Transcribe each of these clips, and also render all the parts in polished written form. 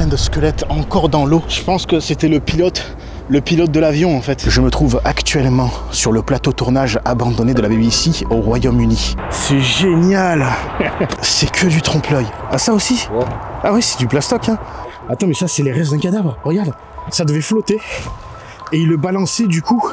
plein de squelettes encore dans l'eau. Je pense que c'était le pilote de l'avion en fait. Je me trouve actuellement sur le plateau tournage abandonné de la BBC au Royaume-Uni. C'est génial. C'est que du trompe-l'œil. Ah ça aussi? Ouais. Ah oui, c'est du plastoc hein. Attends, mais ça c'est les restes d'un cadavre, regarde. Ça devait flotter et il le balançait du coup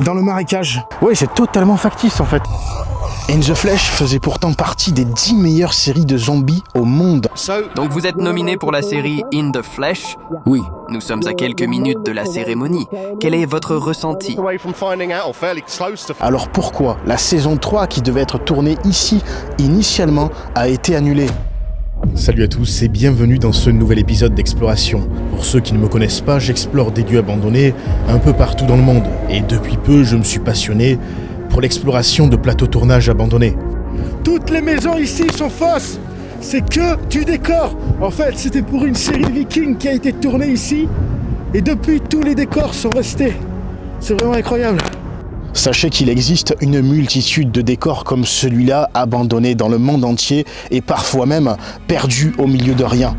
dans le marécage. Ouais, c'est totalement factice en fait. In the Flesh faisait pourtant partie des 10 meilleures séries de zombies au monde. Donc vous êtes nominé pour la série In the Flesh? Oui. Nous sommes à quelques minutes de la cérémonie. Quel est votre ressenti? Alors pourquoi la saison 3 qui devait être tournée ici initialement a été annulée? Salut à tous et bienvenue dans ce nouvel épisode d'Exploration. Pour ceux qui ne me connaissent pas, j'explore des lieux abandonnés un peu partout dans le monde. Et depuis peu, je me suis passionné pour l'exploration de plateaux tournage abandonnés. Toutes les maisons ici sont fausses. C'est que du décor. En fait, c'était pour une série viking qui a été tournée ici. Et depuis, tous les décors sont restés. C'est vraiment incroyable. Sachez qu'il existe une multitude de décors comme celui-là, abandonnés dans le monde entier et parfois même perdus au milieu de rien.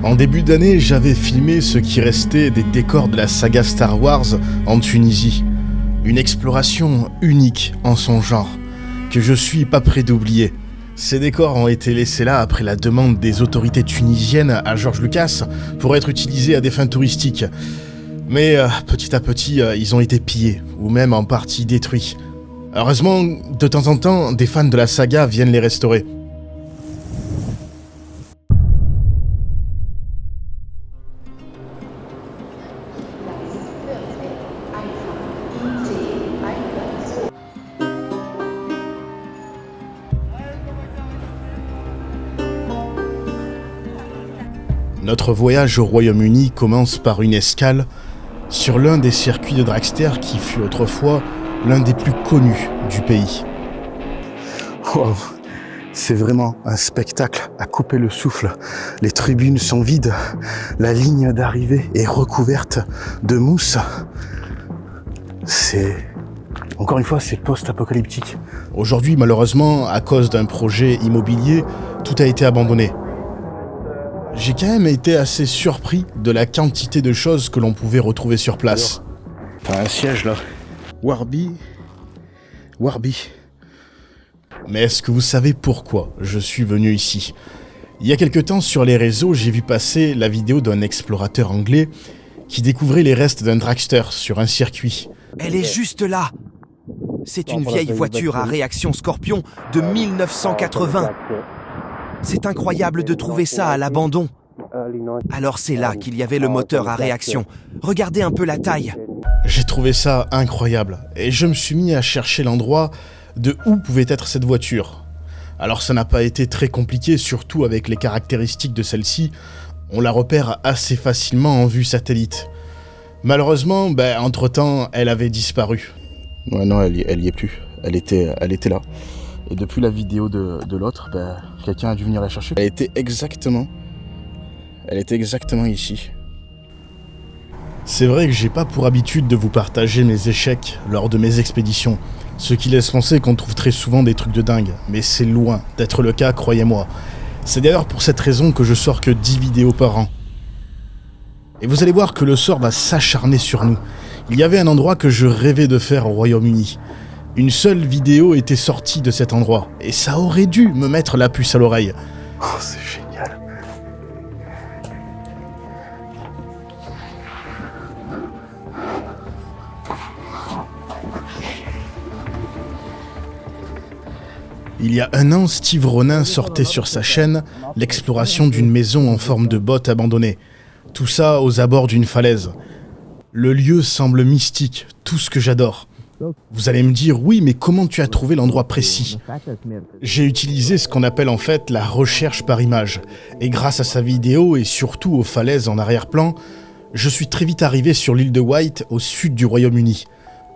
En début d'année, j'avais filmé ce qui restait des décors de la saga Star Wars en Tunisie. Une exploration unique en son genre, que je suis pas prêt d'oublier. Ces décors ont été laissés là après la demande des autorités tunisiennes à George Lucas pour être utilisés à des fins touristiques. Mais petit à petit, ils ont été pillés, ou même en partie détruits. Heureusement, de temps en temps, des fans de la saga viennent les restaurer. Notre voyage au Royaume-Uni commence par une escale sur l'un des circuits de dragster qui fut autrefois l'un des plus connus du pays. Wow. C'est vraiment un spectacle à couper le souffle. Les tribunes sont vides, la ligne d'arrivée est recouverte de mousse. Encore une fois, c'est post-apocalyptique. Aujourd'hui, malheureusement, à cause d'un projet immobilier, tout a été abandonné. J'ai quand même été assez surpris de la quantité de choses que l'on pouvait retrouver sur place. T'as un siège là. Warby. Mais est-ce que vous savez pourquoi je suis venu ici? Il y a quelque temps sur les réseaux, j'ai vu passer la vidéo d'un explorateur anglais qui découvrait les restes d'un dragster sur un circuit. Elle est juste là. C'est une vieille voiture à réaction Scorpion de 1980. C'est incroyable de trouver ça à l'abandon. Alors c'est là qu'il y avait le moteur à réaction. Regardez un peu la taille. J'ai trouvé ça incroyable et je me suis mis à chercher l'endroit de où pouvait être cette voiture. Alors ça n'a pas été très compliqué, surtout avec les caractéristiques de celle-ci. On la repère assez facilement en vue satellite. Malheureusement, entre-temps, elle avait disparu. Ouais, non, elle y est plus. Elle était là. Et depuis la vidéo de l'autre, quelqu'un a dû venir la chercher. Elle était exactement ici. C'est vrai que j'ai pas pour habitude de vous partager mes échecs lors de mes expéditions, ce qui laisse penser qu'on trouve très souvent des trucs de dingue, mais c'est loin d'être le cas, croyez-moi. C'est d'ailleurs pour cette raison que je sors que 10 vidéos par an. Et vous allez voir que le sort va s'acharner sur nous. Il y avait un endroit que je rêvais de faire au Royaume-Uni. Une seule vidéo était sortie de cet endroit, et ça aurait dû me mettre la puce à l'oreille. Oh, c'est génial. Il y a un an, Steve Ronin sortait sur sa chaîne l'exploration d'une maison en forme de botte abandonnée. Tout ça aux abords d'une falaise. Le lieu semble mystique, tout ce que j'adore. Vous allez me dire, oui, mais comment tu as trouvé l'endroit précis? J'ai utilisé ce qu'on appelle en fait la recherche par image. Et grâce à sa vidéo et surtout aux falaises en arrière-plan, je suis très vite arrivé sur l'île de Wight au sud du Royaume-Uni.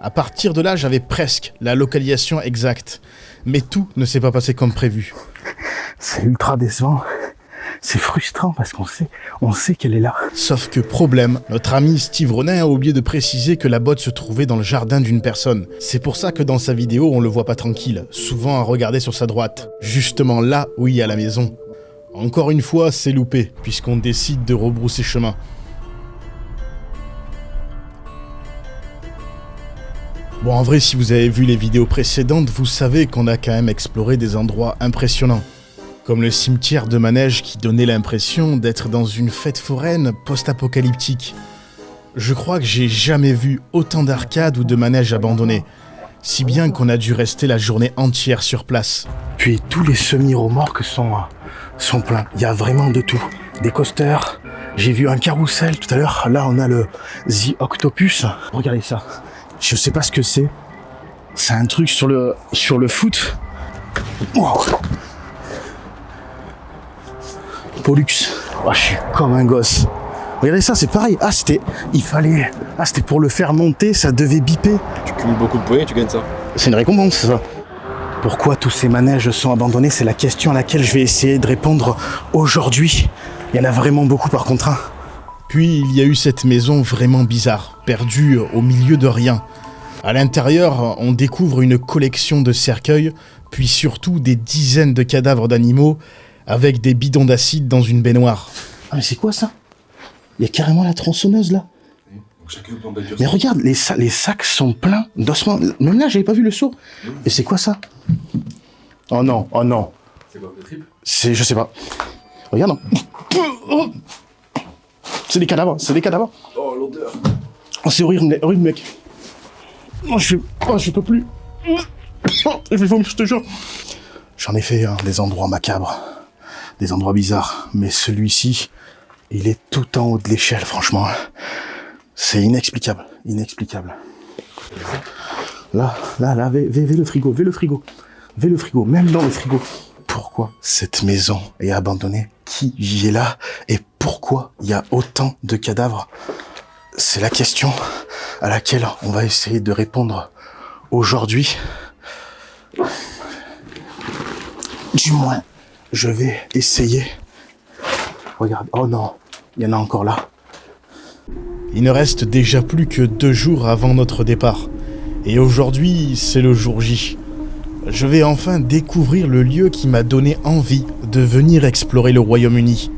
À partir de là, j'avais presque la localisation exacte. Mais tout ne s'est pas passé comme prévu. C'est ultra décevant. C'est frustrant parce qu'on sait qu'elle est là. Sauf que problème, notre ami Steve Ronin a oublié de préciser que la botte se trouvait dans le jardin d'une personne. C'est pour ça que dans sa vidéo, on le voit pas tranquille, souvent à regarder sur sa droite, justement là où il y a la maison. Encore une fois, c'est loupé, puisqu'on décide de rebrousser chemin. Bon, en vrai, si vous avez vu les vidéos précédentes, vous savez qu'on a quand même exploré des endroits impressionnants. Comme le cimetière de Manège qui donnait l'impression d'être dans une fête foraine post-apocalyptique. Je crois que j'ai jamais vu autant d'arcades ou de manèges abandonnés. Si bien qu'on a dû rester la journée entière sur place. Puis tous les semi-remorques sont pleins. Il y a vraiment de tout. Des coasters. J'ai vu un carrousel tout à l'heure. Là, on a le The Octopus. Regardez ça. Je sais pas ce que c'est. C'est un truc sur le foot. Wow. Pollux. Oh, je suis comme un gosse. Regardez ça, c'est pareil. C'était pour le faire monter, ça devait biper. Tu cumules beaucoup de points et tu gagnes ça. C'est une récompense, ça. Pourquoi tous ces manèges sont abandonnés? C'est la question à laquelle je vais essayer de répondre aujourd'hui. Il y en a vraiment beaucoup par contre. Puis il y a eu cette maison vraiment bizarre, perdue au milieu de rien. À l'intérieur, on découvre une collection de cercueils, puis surtout des dizaines de cadavres d'animaux avec des bidons d'acide dans une baignoire. Ah mais c'est quoi ça? Il y a carrément la tronçonneuse là. Donc chacun peut embellir. Mais regarde, les sacs sont pleins d'ossements. Même là, j'avais pas vu le seau. Et c'est quoi ça? Oh non, oh non. C'est quoi, le trip? Je sais pas. Regarde. Oh. C'est des cadavres, Oh, l'odeur. Oh, c'est horrible, mec. Oh, je peux plus. Je vais vomir, je te jure. J'en ai fait des endroits macabres, des endroits bizarres, mais celui-ci, il est tout en haut de l'échelle, franchement. C'est inexplicable. Là, vais le frigo, même dans le frigo. Pourquoi cette maison est abandonnée? Qui y est là? Et pourquoi il y a autant de cadavres? C'est la question à laquelle on va essayer de répondre aujourd'hui. Du moins, je vais essayer. Regarde, oh non, il y en a encore là. Il ne reste déjà plus que 2 jours avant notre départ. Et aujourd'hui, c'est le jour J. Je vais enfin découvrir le lieu qui m'a donné envie de venir explorer le Royaume-Uni.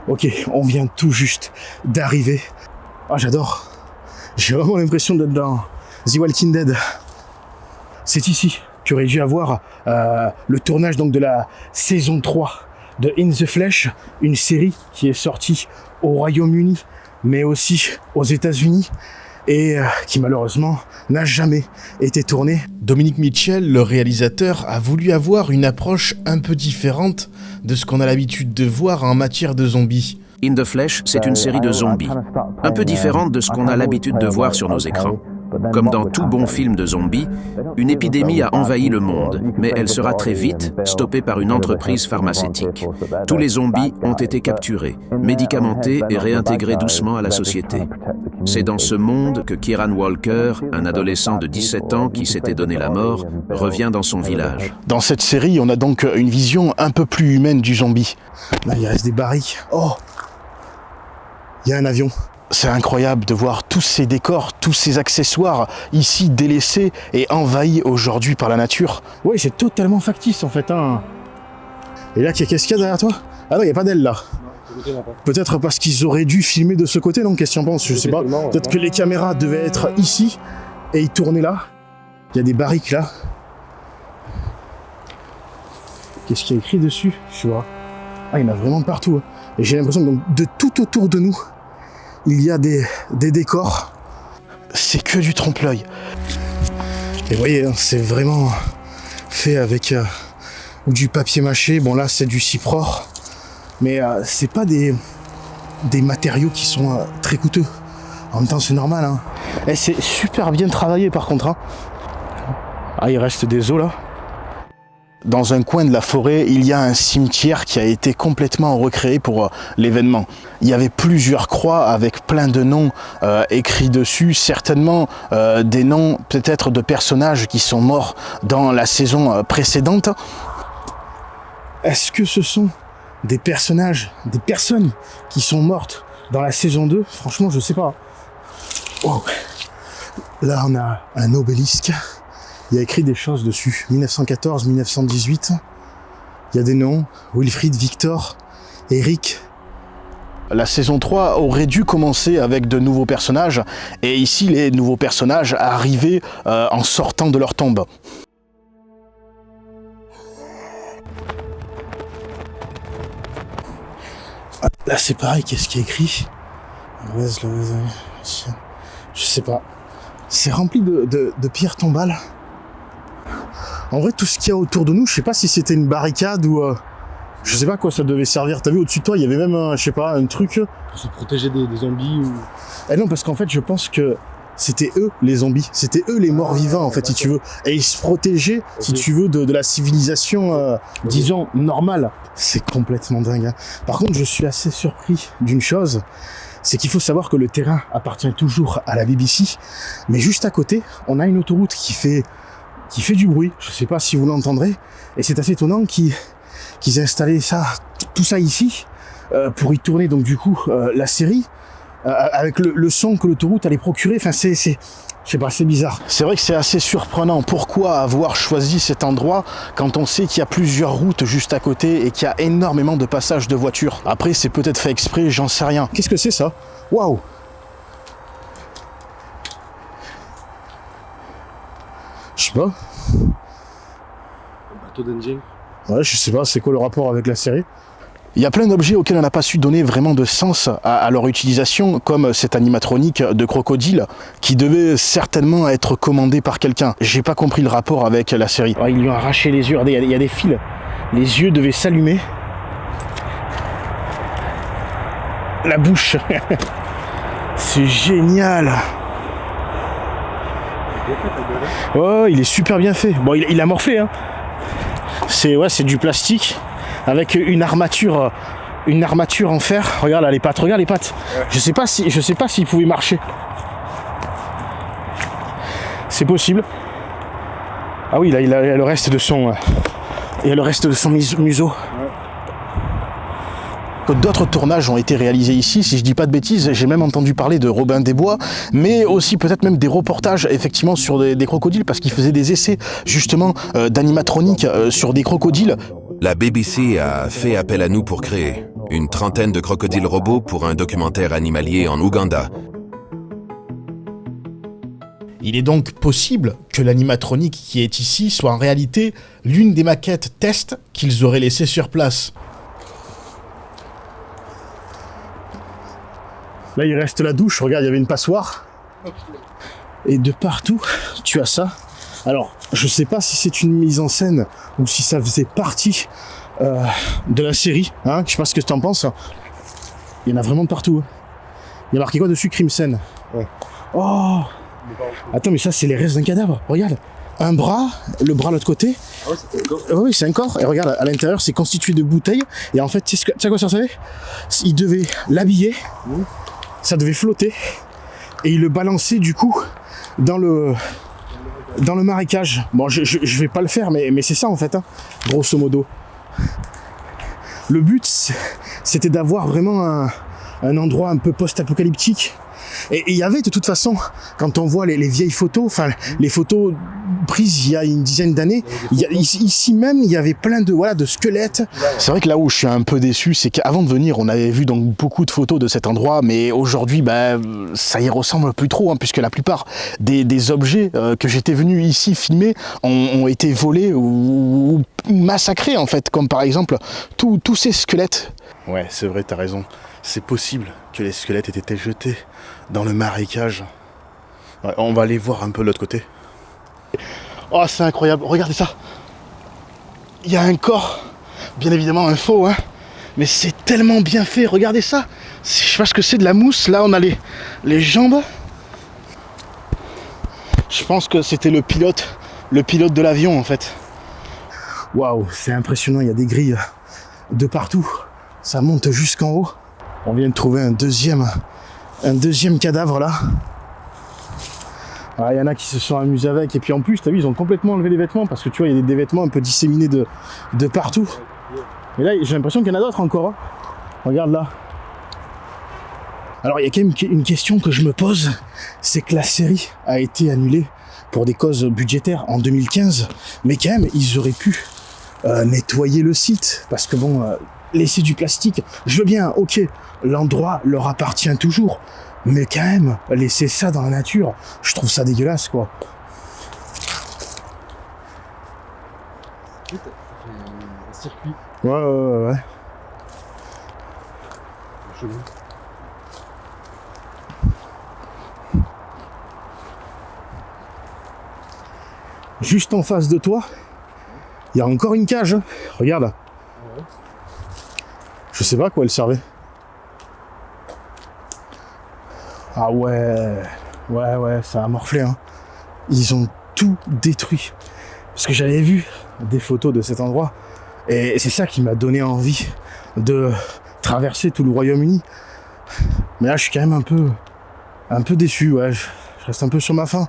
Ok, on vient tout juste d'arriver. Ah, j'adore. J'ai vraiment l'impression d'être dans The Walking Dead. C'est ici qu'aurait dû avoir le tournage donc de la saison 3 de In the Flesh, une série qui est sortie au Royaume-Uni, mais aussi aux États-Unis, et qui malheureusement n'a jamais été tournée. Dominic Mitchell, le réalisateur, a voulu avoir une approche un peu différente de ce qu'on a l'habitude de voir en matière de zombies. In the Flesh, c'est une série de zombies, un peu différente de ce qu'on a l'habitude de voir sur nos écrans. Comme dans tout bon film de zombies, une épidémie a envahi le monde, mais elle sera très vite stoppée par une entreprise pharmaceutique. Tous les zombies ont été capturés, médicamentés et réintégrés doucement à la société. C'est dans ce monde que Kieran Walker, un adolescent de 17 ans qui s'était donné la mort, revient dans son village. Dans cette série, on a donc une vision un peu plus humaine du zombie. Là, il reste des barriques. Oh! Il y a un avion. C'est incroyable de voir tous ces décors, tous ces accessoires ici délaissés et envahis aujourd'hui par la nature. Oui, c'est totalement factice en fait. Et là, qu'est-ce qu'il y a derrière toi? Ah non, il n'y a pas d'aile là. Peut-être parce qu'ils auraient dû filmer de ce côté, non? Qu'est-ce que tu en penses? Je sais pas. Peut-être que les caméras devaient être ici et ils tournaient là. Il y a des barriques là. Qu'est-ce qu'il y a écrit dessus? Je sais pas. Ah, il y en a vraiment partout. Et j'ai l'impression que donc, de tout autour de nous, il y a des décors. C'est que du trompe-l'œil. Et vous voyez, c'est vraiment fait avec du papier mâché. Bon là, c'est du cypror. Mais c'est pas des matériaux qui sont très coûteux. En même temps, c'est normal. Et c'est super bien travaillé par contre. Ah, il reste des os là. Dans un coin de la forêt, il y a un cimetière qui a été complètement recréé pour l'événement. Il y avait plusieurs croix avec plein de noms écrits dessus, certainement des noms peut-être de personnages qui sont morts dans la saison précédente. Est-ce que ce sont des personnages, des personnes qui sont mortes dans la saison 2? Franchement, je sais pas. Wow. Là, on a un obélisque. Il y a écrit des choses dessus. 1914, 1918. Il y a des noms, Wilfried, Victor, Eric. La saison 3 aurait dû commencer avec de nouveaux personnages, et ici les nouveaux personnages arrivaient en sortant de leur tombe. Là c'est pareil, qu'est-ce qui est écrit? Je sais pas. C'est rempli de pierres tombales. En vrai, tout ce qu'il y a autour de nous, je sais pas si c'était une barricade ou... je sais pas à quoi ça devait servir. T'as vu, au-dessus de toi, il y avait même, je sais pas, un truc... Pour se protéger des zombies ou... Eh non, parce qu'en fait, je pense que c'était eux, les zombies. C'était eux, les morts vivants, en fait, si tu veux. Et ils se protégeaient, si tu veux, de la civilisation, disons, normale. C'est complètement dingue, hein. Par contre, je suis assez surpris d'une chose, c'est qu'il faut savoir que le terrain appartient toujours à la BBC, mais juste à côté, on a une autoroute qui fait du bruit. Je sais pas si vous l'entendrez, et c'est assez étonnant qu'ils aient installé ça, tout ça ici, pour y tourner donc du coup la série, avec le son que l'autoroute allait procurer. Enfin, je sais pas, c'est bizarre. C'est vrai que c'est assez surprenant. Pourquoi avoir choisi cet endroit quand on sait qu'il y a plusieurs routes juste à côté et qu'il y a énormément de passages de voitures? Après, c'est peut-être fait exprès, j'en sais rien. Qu'est-ce que c'est ça? Waouh! Je sais pas. Un bateau d'engine. Ouais, je sais pas, c'est quoi le rapport avec la série? Il y a plein d'objets auxquels on n'a pas su donner vraiment de sens à leur utilisation, comme cet animatronique de crocodile qui devait certainement être commandé par quelqu'un. J'ai pas compris le rapport avec la série. Oh, ils lui ont arraché les yeux, regardez, il y a des fils. Les yeux devaient s'allumer. La bouche. C'est génial. Oh, il est super bien fait. Bon, il a morflé, hein. C'est du plastique avec une armature en fer. Regarde là les pattes, regarde les pattes. Je sais pas s'il pouvait marcher. C'est possible. Ah oui, là il a le reste de son museau. D'autres tournages ont été réalisés ici, si je dis pas de bêtises. J'ai même entendu parler de Robin des Bois, mais aussi peut-être même des reportages effectivement sur des crocodiles, parce qu'ils faisaient des essais justement d'animatronique sur des crocodiles. La BBC a fait appel à nous pour créer une trentaine de crocodiles robots pour un documentaire animalier en Ouganda. Il est donc possible que l'animatronique qui est ici soit en réalité l'une des maquettes test qu'ils auraient laissées sur place. Là, il reste la douche. Regarde, il y avait une passoire. Et de partout, tu as ça. Alors, je sais pas si c'est une mise en scène ou si ça faisait partie de la série. Hein, je sais pas ce que tu en penses. Il y en a vraiment partout. Il y a marqué quoi dessus? Crime scène. Ouais. Oh! Attends, mais ça, c'est les restes d'un cadavre. Regarde. Un bras, le bras de l'autre côté. Ah ouais, c'est un corps. Oui, c'est un corps. Et regarde, à l'intérieur, c'est constitué de bouteilles. Et en fait, tu sais à quoi ça servait? Il devait l'habiller. Ça devait flotter. Et il le balançait, du coup, dans le marécage. Bon, je vais pas le faire, mais c'est ça en fait, hein, grosso modo. Le but, c'était d'avoir vraiment un endroit un peu post-apocalyptique. Et il y avait de toute façon, quand on voit les vieilles photos, enfin les photos prises il y a une dizaine d'années, ici même il y avait plein de squelettes. C'est vrai que là où je suis un peu déçu, c'est qu'avant de venir, on avait vu donc beaucoup de photos de cet endroit, mais aujourd'hui, ça y ressemble plus trop, hein, puisque la plupart des objets que j'étais venu ici filmer ont été volés ou massacrés en fait, comme par exemple tous ces squelettes. Ouais, c'est vrai, t'as raison. C'est possible que les squelettes aient été jetés dans le marécage. Ouais, on va aller voir un peu de l'autre côté. Oh, c'est incroyable, regardez ça. Il y a un corps, bien évidemment un faux, hein, mais c'est tellement bien fait, regardez ça. Je sais pas ce que c'est, de la mousse. Là, on a les jambes. Je pense que c'était le pilote de l'avion en fait. Waouh, c'est impressionnant, il y a des grilles de partout. Ça monte jusqu'en haut. On vient de trouver un deuxième cadavre là. Il y en a qui se sont amusés avec. Et puis en plus, t'as vu, ils ont complètement enlevé les vêtements. Parce que tu vois, il y a des vêtements un peu disséminés de partout. Et là, j'ai l'impression qu'il y en a d'autres encore. Hein. Regarde là. Alors il y a quand même une question que je me pose. C'est que la série a été annulée pour des causes budgétaires en 2015. Mais quand même, ils auraient pu nettoyer le site, parce que bon, laisser du plastique, je veux bien, ok, l'endroit leur appartient toujours, mais quand même, laisser ça dans la nature, je trouve ça dégueulasse, quoi. Ça fait un circuit. Ouais. Chelou. Juste en face de toi, il y a encore une cage. Regarde. Je sais pas à quoi elle servait. Ah ouais, ça a morflé, hein. Ils ont tout détruit. Parce que j'avais vu des photos de cet endroit. Et c'est ça qui m'a donné envie de traverser tout le Royaume-Uni. Mais là, je suis quand même un peu déçu, ouais. Je reste un peu sur ma faim.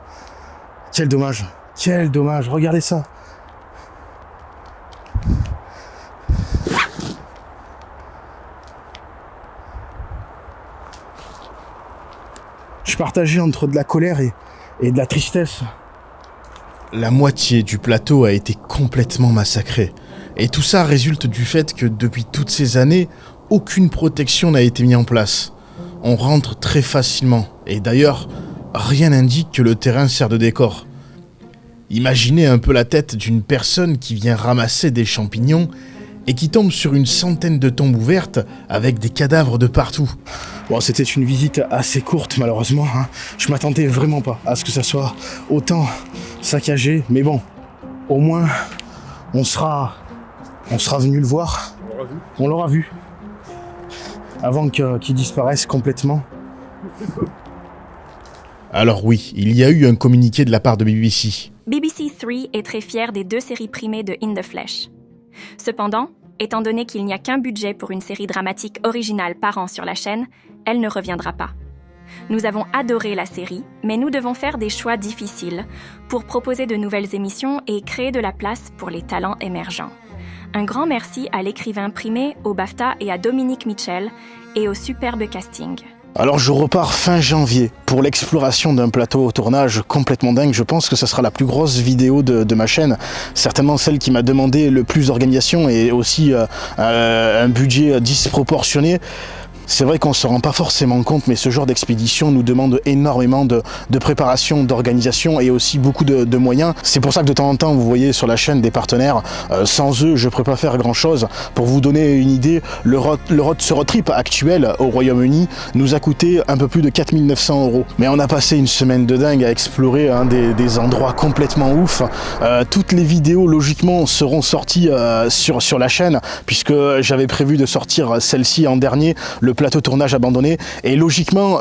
Quel dommage. Quel dommage. Regardez ça. Je suis partagé entre de la colère et de la tristesse. La moitié du plateau a été complètement massacrée. Et tout ça résulte du fait que depuis toutes ces années, aucune protection n'a été mise en place. On rentre très facilement. Et d'ailleurs, rien n'indique que le terrain sert de décor. Imaginez un peu la tête d'une personne qui vient ramasser des champignons et qui tombe sur une centaine de tombes ouvertes avec des cadavres de partout. Bon, c'était une visite assez courte, malheureusement, hein. Je m'attendais vraiment pas à ce que ça soit autant saccagé. Mais bon, au moins, on sera venu le voir. On l'aura vu. Avant qu'il disparaisse complètement. Alors oui, il y a eu un communiqué de la part de BBC. BBC 3 est très fier des 2 séries primées de In the Flesh. Cependant, étant donné qu'il n'y a qu'un budget pour une série dramatique originale par an sur la chaîne, elle ne reviendra pas. Nous avons adoré la série, mais nous devons faire des choix difficiles pour proposer de nouvelles émissions et créer de la place pour les talents émergents. Un grand merci à l'écrivain primé, au BAFTA et à Dominique Mitchell et au superbe casting. Alors je repars fin janvier pour l'exploration d'un plateau au tournage complètement dingue. Je pense que ce sera la plus grosse vidéo de ma chaîne. Certainement celle qui m'a demandé le plus d'organisation et aussi un budget disproportionné. C'est vrai qu'on ne se rend pas forcément compte, mais ce genre d'expédition nous demande énormément de préparation, d'organisation et aussi beaucoup de moyens. C'est pour ça que de temps en temps, vous voyez sur la chaîne des partenaires. Sans eux, je ne pourrais pas faire grand-chose. Pour vous donner une idée, ce road trip actuel au Royaume-Uni nous a coûté un peu plus de 4 900 €. Mais on a passé une semaine de dingue à explorer des endroits complètement ouf. Toutes les vidéos, logiquement, seront sorties sur la chaîne, puisque j'avais prévu de sortir celle-ci en dernier, le plateau tournage abandonné, et logiquement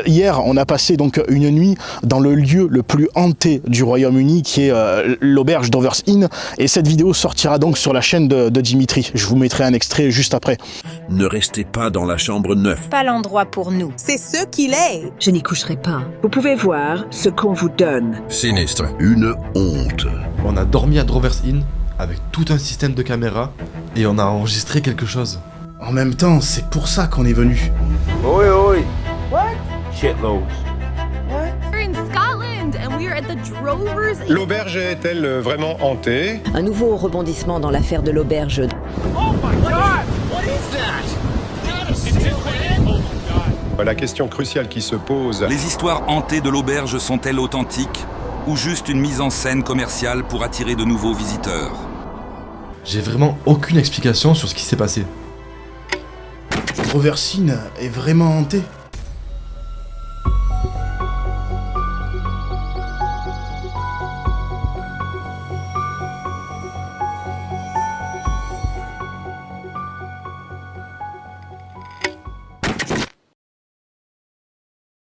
hier on a passé donc une nuit dans le lieu le plus hanté du Royaume-Uni, qui est l'auberge d'Overs Inn, et cette vidéo sortira donc sur la chaîne de Dimitri. Je vous mettrai un extrait juste après. Ne restez pas dans la chambre 9. Pas l'endroit pour nous. C'est ce qu'il est. Je n'y coucherai pas. Vous pouvez voir ce qu'on vous donne. Sinistre. Une honte. On a dormi à Drovers Inn avec tout un système de caméras et on a enregistré quelque chose. En même temps, c'est pour ça qu'on est venu. Oi, oi. What? Shitloads. We're in Scotland and we are at the Drovers Inn. L'auberge est-elle vraiment hantée? Un nouveau rebondissement dans l'affaire de l'auberge. Oh my God! What is that? It's incredible! Oh my God! La question cruciale qui se pose... Les histoires hantées de l'auberge sont-elles authentiques ou juste une mise en scène commerciale pour attirer de nouveaux visiteurs? J'ai vraiment aucune explication sur ce qui s'est passé. Drovers Inn est vraiment hanté.